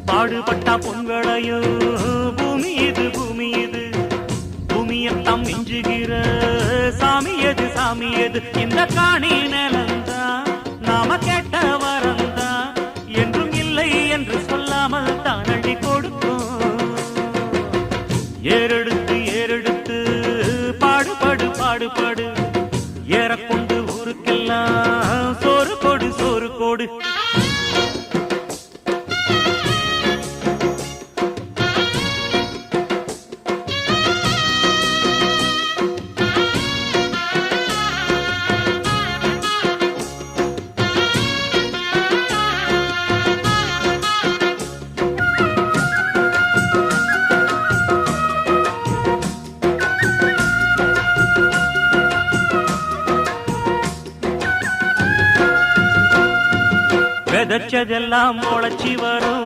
பாடுபட்டா பொங்கலையோ பூமி இது பூமி இது பூமியத்தம் மிஞ்சுகிற சாமி எது சாமி எது இந்த காணி நிலந்தான் நாம கேட்ட வரந்தான் என்றும் இல்லை என்று சொல்லாமல் தான் அள்ளி கொடுக்கும் ஏறெடுத்து ஏறெடுத்து பாடுபடு பாடுபடு ஏறக்கொண்டு ஊருக்கெல்லாம் சோறு கொடு சோறு கொடு விதைச்சதெல்லாம் முளைச்சி வரும்